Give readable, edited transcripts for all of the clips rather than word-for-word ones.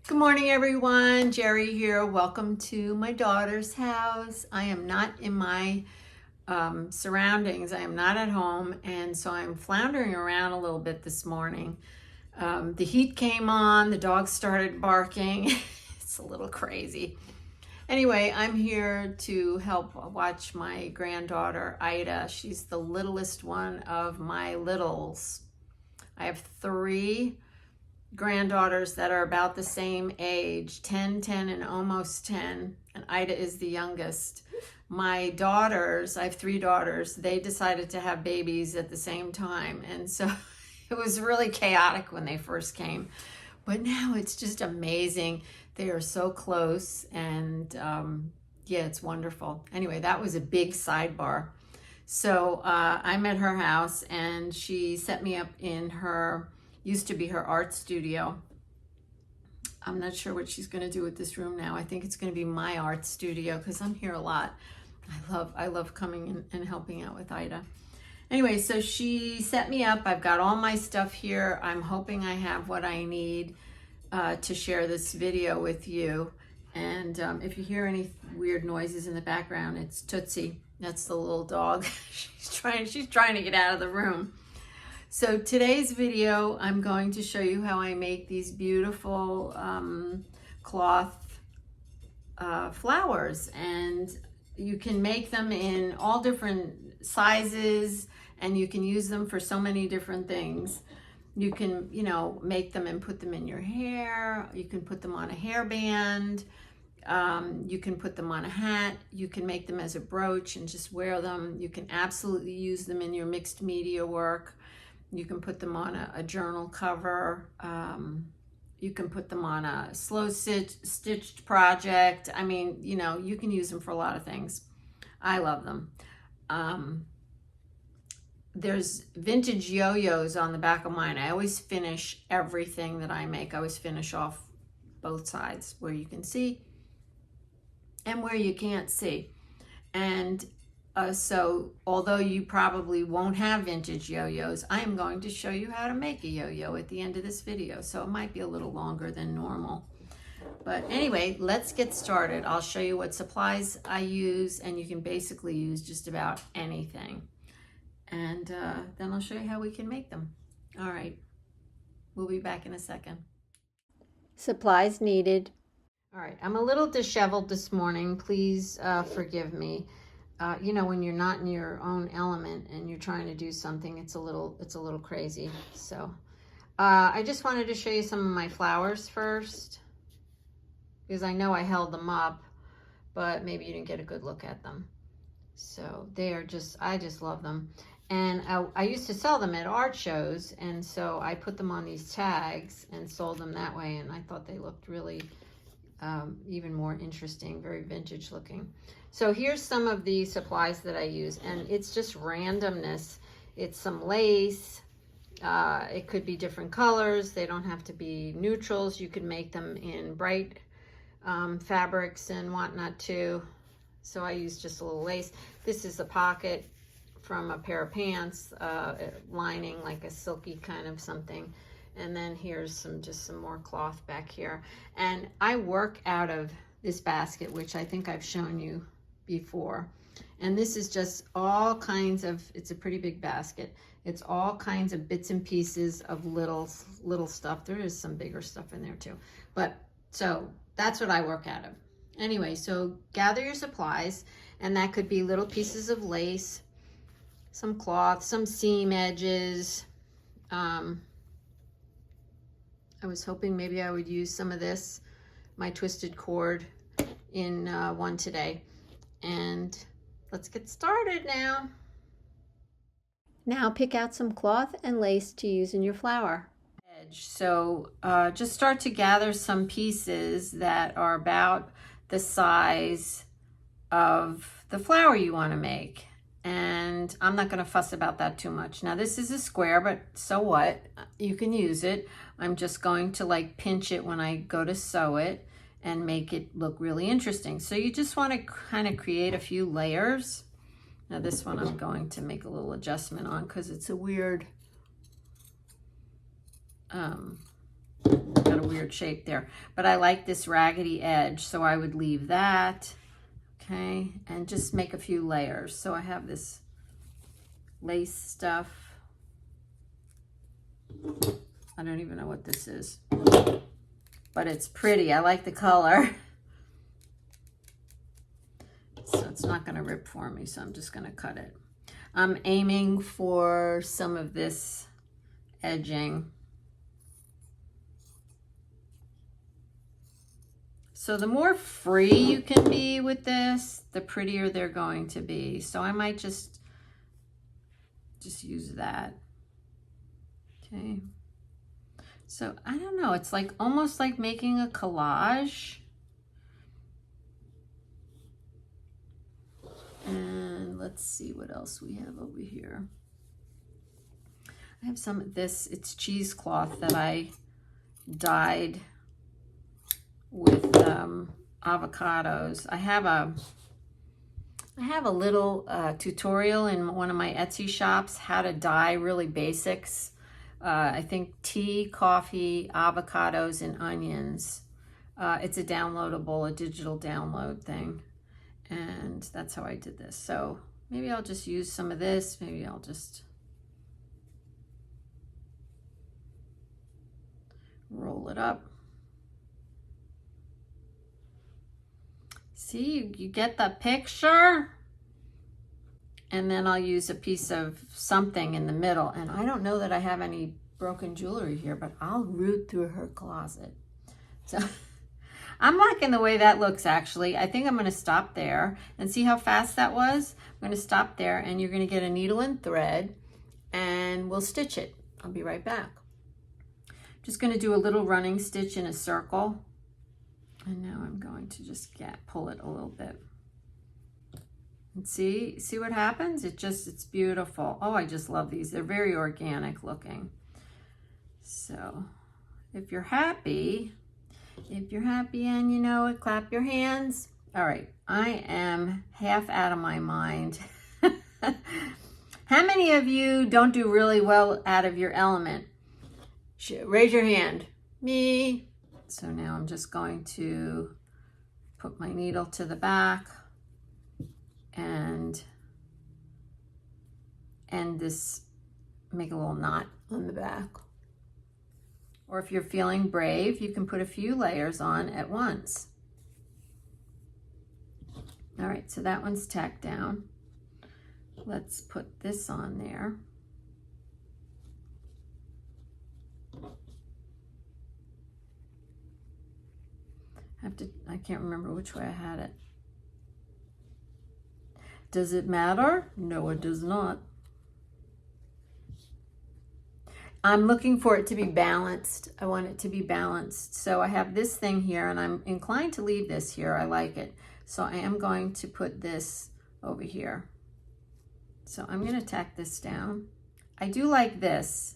Good morning, everyone. Jerry here. Welcome to my daughter's house. I am not in my surroundings. I am not at home, and so I'm floundering around a little bit this morning. The heat came on, the dog started barking. It's a little crazy. Anyway, I'm here to help watch my granddaughter, Ida. She's the littlest one of my littles. I have three granddaughters that are about the same age, 10, 10, and almost 10, and Ida is the youngest. My daughters, I have three daughters, they decided to have babies at the same time, and so it was really chaotic when they first came, but now it's just amazing. They are so close, and yeah, it's wonderful. Anyway, that was a big sidebar. So I'm at her house, and she set me up in her used to be her art studio. I'm not sure what she's going to do with this room now. I think it's going to be my art studio because I'm here a lot. I love coming in and helping out with Ida. Anyway, so she set me up. I've got all my stuff here. I'm hoping I have what I need to share this video with you. And if you hear any weird noises in the background, it's Tootsie. That's the little dog. She's trying to get out of the room. So today's video, I'm going to show you how I make these beautiful cloth flowers, and you can make them in all different sizes, and you can use them for so many different things. You can, make them and put them in your hair. You can put them on a hairband. You can put them on a hat. You can make them as a brooch and just wear them. You can absolutely use them in your mixed media work. You can put them on a journal cover. You can put them on a slow stitched project. I mean, you can use them for a lot of things. I love them. There's vintage yo-yos on the back of mine. I always finish everything that I make. I always finish off both sides, where you can see and where you can't see. And so although you probably won't have vintage yo-yos, I am going to show you how to make a yo-yo at the end of this video. So it might be a little longer than normal. But anyway, let's get started. I'll show you what supplies I use, and you can basically use just about anything. And then I'll show you how we can make them. All right, we'll be back in a second. Supplies needed. All right, I'm a little disheveled this morning. Please forgive me. When you're not in your own element and you're trying to do something, it's a little crazy. So I just wanted to show you some of my flowers first, because I know I held them up, but maybe you didn't get a good look at them. So they are I just love them. And I used to sell them at art shows, and so I put them on these tags and sold them that way, and I thought they looked really even more interesting, very vintage looking. So here's some of the supplies that I use, and it's just randomness. It's some lace. It could be different colors. They don't have to be neutrals. You could make them in bright fabrics and whatnot too. So I use just a little lace. This is a pocket from a pair of pants, lining like a silky kind of something. And then here's just some more cloth back here. And I work out of this basket, which I think I've shown you before. And this is just all kinds of, it's a pretty big basket. It's all kinds of bits and pieces of little stuff. There is some bigger stuff in there too. But so that's what I work out of. Anyway, so gather your supplies, and that could be little pieces of lace, some cloth, some seam edges. I was hoping maybe I would use some of this, my twisted cord, in one today. And let's get started now. Now pick out some cloth and lace to use in your flower. So just start to gather some pieces that are about the size of the flower you want to make. And I'm not going to fuss about that too much. Now this is a square, but so what? You can use it. I'm just going to pinch it when I go to sew it and make it look really interesting. So you just want to kind of create a few layers. Now this one I'm going to make a little adjustment on because it's a weird, got a weird shape there. But I like this raggedy edge, so I would leave that. Okay, and just make a few layers. So I have this lace stuff. I don't even know what this is, but it's pretty. I like the color. So it's not going to rip for me, so I'm just going to cut it. I'm aiming for some of this edging. So the more free you can be with this, the prettier they're going to be. So I might just use that. Okay. So I don't know, it's like almost like making a collage. And let's see what else we have over here. I have some of this, it's cheesecloth that I dyed with avocados. I have a little tutorial in one of my Etsy shops, how to dye really basics. I think tea, coffee, avocados, and onions. It's a downloadable, a digital download thing. And that's how I did this. So maybe I'll just use some of this. Maybe I'll just roll it up. See, you get the picture? And then I'll use a piece of something in the middle. And I don't know that I have any broken jewelry here, but I'll root through her closet. So I'm liking the way that looks, actually. I think I'm going to stop there and see how fast that was. I'm going to stop there, and you're going to get a needle and thread, and we'll stitch it. I'll be right back. Just going to do a little running stitch in a circle. And now I'm going to just pull it a little bit. And see what happens? It's beautiful. Oh, I just love these. They're very organic looking. So if you're happy and you know it, clap your hands. All right, I am half out of my mind. How many of you don't do really well out of your element? Raise your hand. Me. So now I'm just going to put my needle to the back and this, make a little knot on the back. Or if you're feeling brave, you can put a few layers on at once. All right, so that one's tacked down. Let's put this on there. I can't remember which way I had it. Does it matter? No, it does not. I'm looking for it to be balanced. I want it to be balanced. So I have this thing here, and I'm inclined to leave this here. I like it. So I am going to put this over here. So I'm going to tack this down. I do like this.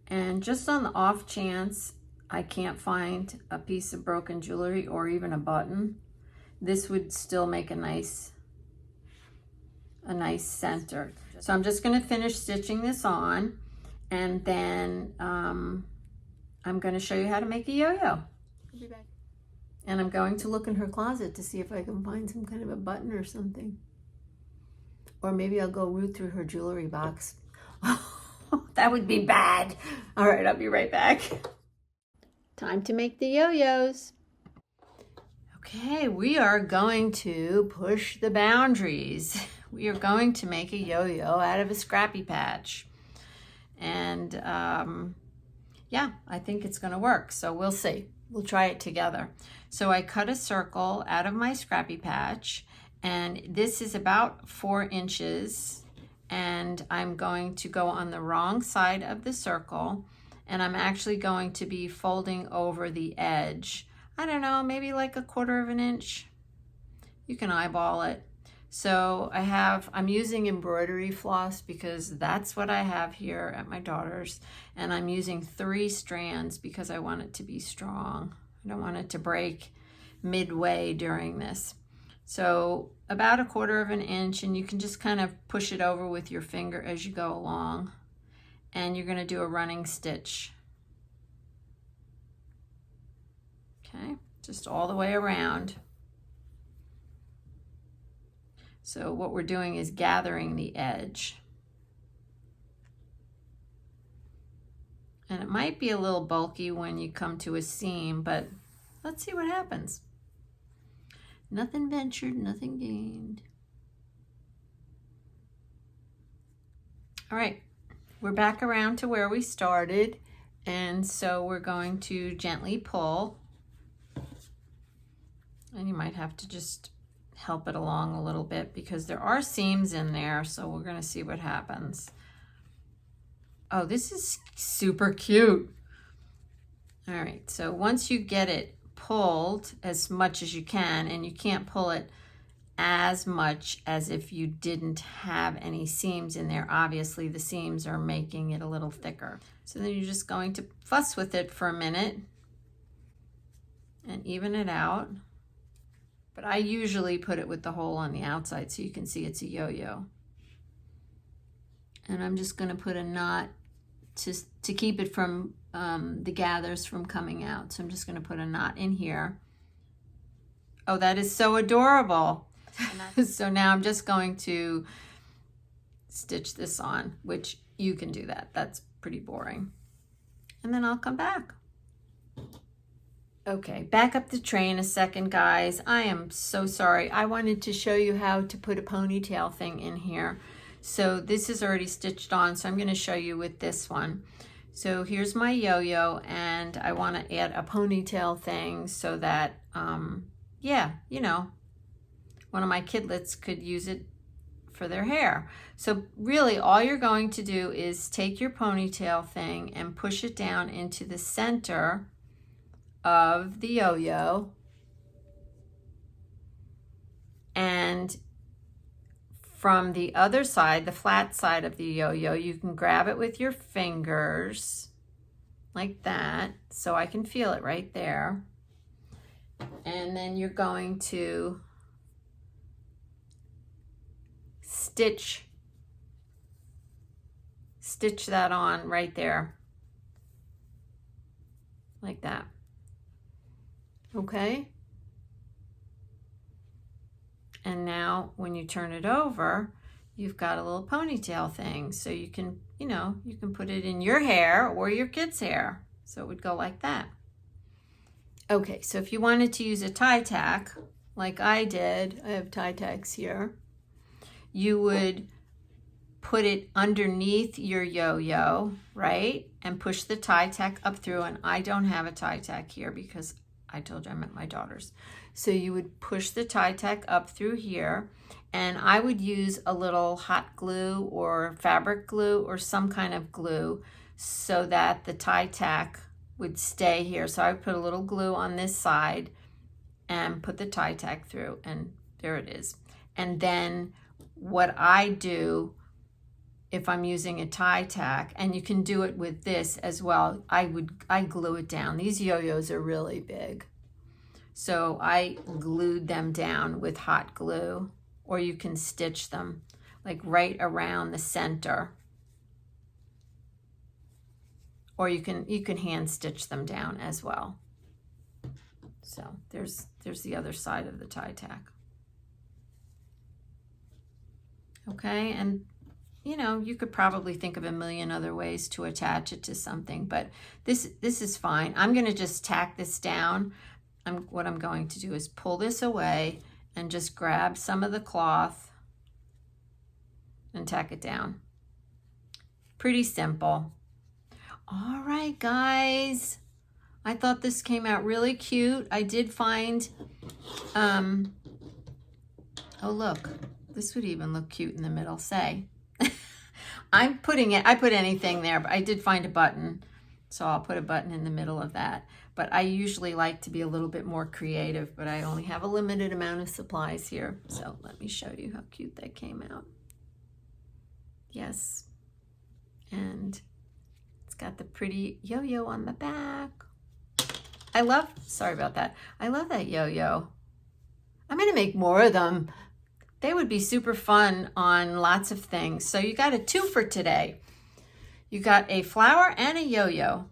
And just on the off chance I can't find a piece of broken jewelry or even a button, this would still make a nice center. So I'm just going to finish stitching this on, and then I'm going to show you how to make a yo-yo. I'll be back. And I'm going to look in her closet to see if I can find some kind of a button or something. Or maybe I'll go root through her jewelry box. That would be bad. All right, I'll be right back. Time to make the yo-yos. Okay, we are going to push the boundaries. We are going to make a yo-yo out of a Scrappy Patch. And yeah, I think it's going to work. So we'll see. We'll try it together. So I cut a circle out of my Scrappy Patch, and this is about 4 inches. And I'm going to go on the wrong side of the circle, and I'm actually going to be folding over the edge. I don't know, maybe like 1/4 inch. You can eyeball it. So I'm using embroidery floss because that's what I have here at my daughter's. And I'm using 3 strands because I want it to be strong. I don't want it to break midway during this. So about 1/4 inch, and you can just kind of push it over with your finger as you go along. And you're going to do a running stitch. just all the way around. So what we're doing is gathering the edge. And it might be a little bulky when you come to a seam, but let's see what happens. Nothing ventured, nothing gained. All right, we're back around to where we started. And so we're going to gently pull. And you might have to just help it along a little bit because there are seams in there. So we're gonna see what happens. Oh, this is super cute. All right, so once you get it pulled as much as you can, and you can't pull it as much as if you didn't have any seams in there. Obviously, the seams are making it a little thicker. So then you're just going to fuss with it for a minute and even it out. But I usually put it with the hole on the outside so you can see it's a yo-yo. And I'm just gonna put a knot to keep it from the gathers from coming out. So I'm just gonna put a knot in here. Oh, that is so adorable. So now I'm just going to stitch this on, which you can do that. That's pretty boring. And then I'll come back. Okay, back up the train a second, guys. I am so sorry. I wanted to show you how to put a ponytail thing in here. So this is already stitched on, so I'm going to show you with this one. So here's my yo-yo, and I want to add a ponytail thing so that, yeah, you know, one of my kidlets could use it for their hair. So really all you're going to do is take your ponytail thing and push it down into the center of the yo-yo, and from the other side, the flat side of the yo-yo, you can grab it with your fingers like that, so I can feel it right there. And then you're going to stitch that on right there, like that. Okay? And now when you turn it over, you've got a little ponytail thing. So you can, you know, you can put it in your hair or your kid's hair. So it would go like that. Okay, so if you wanted to use a tie tack, like I did, I have tie tacks here, you would put it underneath your yo-yo, right? And push the tie tack up through. And I don't have a tie tack here because I told you I'm at my daughter's. So you would push the tie tack up through here, and I would use a little hot glue or fabric glue or some kind of glue so that the tie tack would stay here. So I would put a little glue on this side and put the tie tack through, and there it is. And then what I do, if I'm using a tie tack, and you can do it with this as well, I glue it down. These yo-yos are really big. So I glued them down with hot glue, or you can stitch them like right around the center. Or you can hand stitch them down as well. So there's the other side of the tie tack. Okay, and you know, you could probably think of a million other ways to attach it to something, but this is fine. I'm going to just tack this down. What I'm going to do is pull this away and just grab some of the cloth and tack it down. Pretty simple. All right, guys. I thought this came out really cute. I did find, oh look, this would even look cute in the middle, say. I put anything there, but I did find a button. So I'll put a button in the middle of that. But I usually like to be a little bit more creative, but I only have a limited amount of supplies here. So let me show you how cute that came out. Yes. And it's got the pretty yo-yo on the back. Sorry about that. I love that yo-yo. I'm gonna make more of them. They would be super fun on lots of things. So you got a 2 for today. You got a flower and a yo-yo.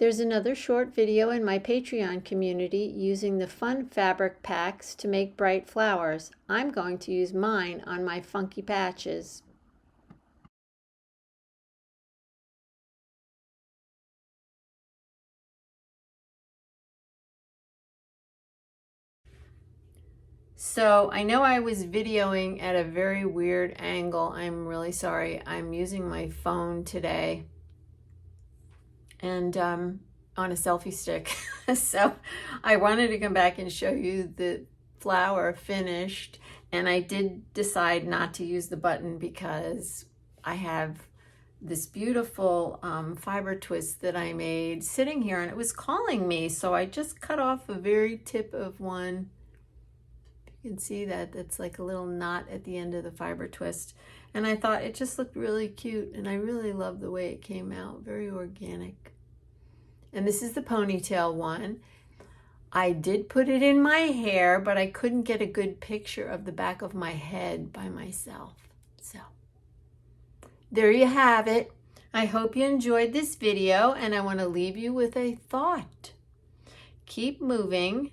There's another short video in my Patreon community using the fun fabric packs to make bright flowers. I'm going to use mine on my funky patches. So I know I was videoing at a very weird angle. I'm really sorry. I'm using my phone today and on a selfie stick. So I wanted to come back and show you the flower finished, and I did decide not to use the button because I have this beautiful fiber twist that I made sitting here and it was calling me, so I just cut off the very tip of one. You can see that that's like a little knot at the end of the fiber twist, and I thought it just looked really cute, and I really love the way it came out, very organic. And this is the ponytail one. I did put it in my hair, but I couldn't get a good picture of the back of my head by myself. So there you have it. I hope you enjoyed this video, and I want to leave you with a thought. Keep moving,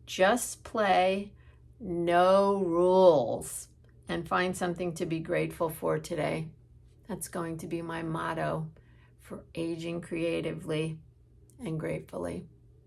just play, no rules, and find something to be grateful for today. That's going to be my motto for aging creatively and gratefully.